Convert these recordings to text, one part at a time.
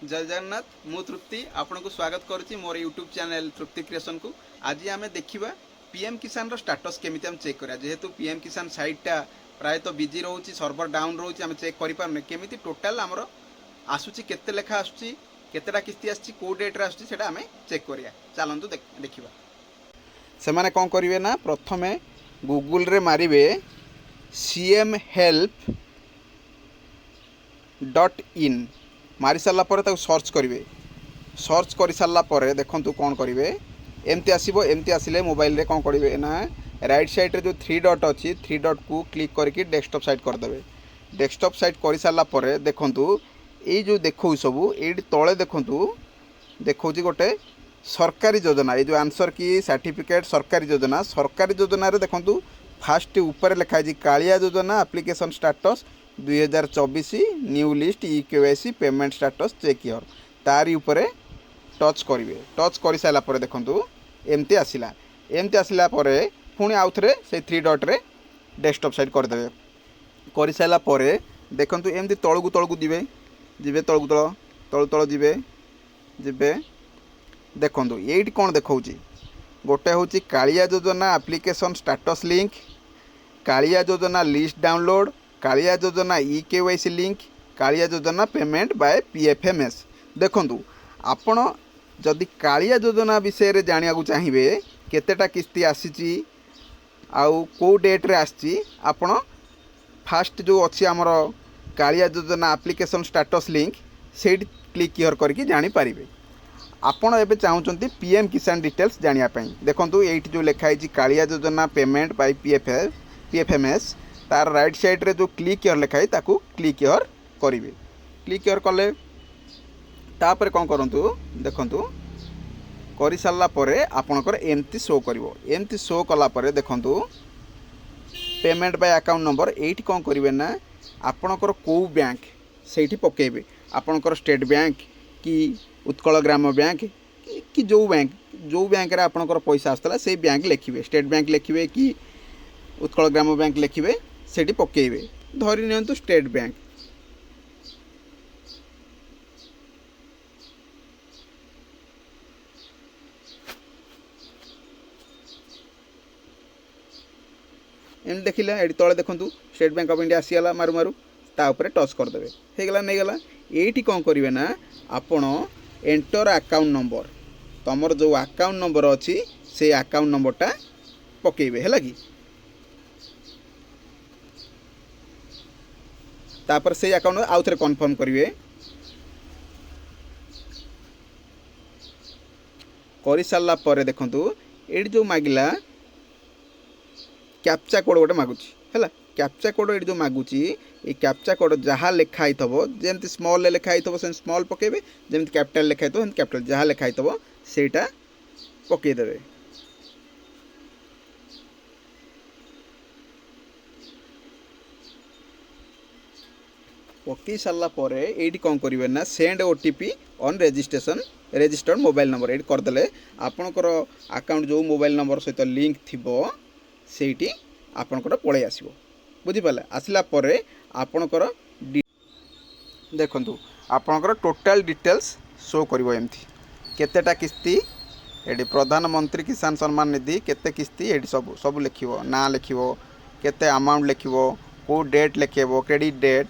जय जगन्नाथ मु तृप्ति आपन को स्वागत करुच्ची मोर यूट्यूब चैनल तृप्ति क्रिएशन को। आज आम देखा पीएम किसान रो स्टेटस केमिति हम चेक करा जेहेतु पीएम किसान साइटा प्रायतः बिजी रोचे सर्वर डाउन रोचे आम चेक करि पारने केमिति टोटाल आमर आसुची केते लेखा आसुची केतेटा किस्ती आसुची को डेट रे आसुची सेटा आमे चेक करिया चलंतु देखिबा। से माने कोन करिवे ना प्रथमे गूगल रे मारिवे सीएम हेल्प .in मारी सारा पर सर्च करेंगे। सर्च कर सारापर देखु कौन करेंगे एमती आसो एमती आसिले मोबाइल रे कौन करेंगे ना राइट साइड रे जो 3 डॉट अच्छी 3 डॉट को क्लिक करके डेस्कटॉप साइट करदे। डेस्कटॉप साइट कर सारापर देखु ये जो देखो सब ये तले देखु देखा गोटे सरकारी योजना ये जो आंसर की सर्टिफिकेट सरकारी योजना रे देखु फास्ट ऊपर लिखाई कालिया योजना application status 2024 new list EKYC payment status check here तारी उपरे टच करेंगे। टच कर सारापर देखु एमती आसला पुणी आउ थे से 3 डॉट रे डेस्कटॉप साइट करदे। कर सारापर देखु एमती तलू तलू जीवे तलू तल तल जीवे देखु ये कौन देखा गोटे हूँ कालिया योजना एप्लिकेशन स्टेटस लिंक कालिया योजना लिस्ट डाउनलोड कालिया योजना EKYC लिंक कालिया योजना पेमेंट बाय PFMS। देखु आपण जदि कालिया योजना विषय जाना चाहिए केतेटा किस्ती आसी आउ को डेट रे आसी आपण फास्ट जो अच्छी आमर कालिया योजना एप्लिकेशन स्टेटस लिंक से क्लिक हियर करके जानीपर। आपण एबे चाहूँगी PM किसान डिटेल्स जानापी देखु ये जो लिखाई कालिया योजना पेमेंट बाय PFMS तार राइट साइड रे जो क्लिक हियर लिखाई ताकू क्लिक हियर करेंगे। क्लिक हियर कले तापर कौन करंतु देखंतु करि सारला परे आपनकर एमती शो करिवो। एमती शो कला परे देखंतु पेमेंट बाय अकाउंट नंबर एठी कौन करिवे ना आपनकर को बैंक सेठी पकेबे आपनकर स्टेट बैंक कि उत्कल ग्राम बैंक कि जो बैंक रे आपनकर पैसा आस्तला से बैंक लिखिबे स्टेट बैंक लिखिबे कि उत्कल ग्राम बैंक लिखिबे सेठी पकेबे धरि नियंतु स्टेट बैंक। एम देखिला एडी तले देखंतु स्टेट बैंक ऑफ इंडिया आसीगला मारु मारु ता ऊपर टच करदेवे हे गला नै गला। एठी कोन करिवे ना आपण एंटर अकाउंट नंबर तमर जो अकाउंट नंबर अछि से अकाउंट नंबरटा पकेबे हैला कि तापर से अकाउंट आउ थे कन्फर्म करेंगे। कर सारापर देखु ये जो मागिला कैप्चा कोड गोटे मागुची है कैप्चा कोड ये जो मागुची ये कैप्चा कोड जहाँ लिखाई थो जमी स्मॉल लिखाई थो से स्मॉल पकेबे जमी कैपिटल लिखाई थो कैपिटल जहाँ लिखाई थो सेटा पकईदेवे। पकई सारापर ये कौन करेंगे ना send OTP on registered mobile number ये करदे आपणकर अकाउंट जो मोबाइल नंबर सहित लिंक थी से आपणकर पलि आसो बुझीपारे आसला आपणकर देखु आपणकर टोटाल डिटेल्स शो करिवो एमथी केतेटा किस्ती ये प्रधानमंत्री किसान सम्मान निधि केते किस्ती ये सब सब लिखिवो ना लिखिवो केते अमाउंट लिखिवो को डेट लिखेबो क्रेडिट डेट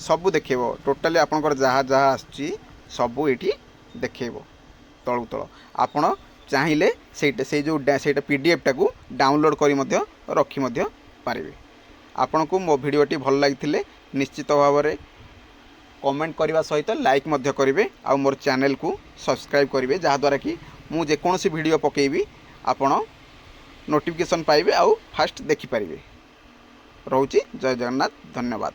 सबू देखेबो टोटाली आपनकर जहाँ जहाँ आसची सबू ये देखेबो तलू तल आपण चाहिए से जो PDF टाकू डाउनलोड करी मध्य रखी मध्य पारिबे। आपण को मो भिडियोटी भल लागिथिले निश्चित भाव में कमेंट करने सहित लाइक मध्य करेंगे आ मोर चैनल को सब्सक्राइब करेंगे जहाँद्वारा कि मु जेकोसी वीडियो पकेबी आपण नोटिफिकेशन पाइबे आउ फास्ट देखिपारे। रोची जय जगन्नाथ धन्यवाद।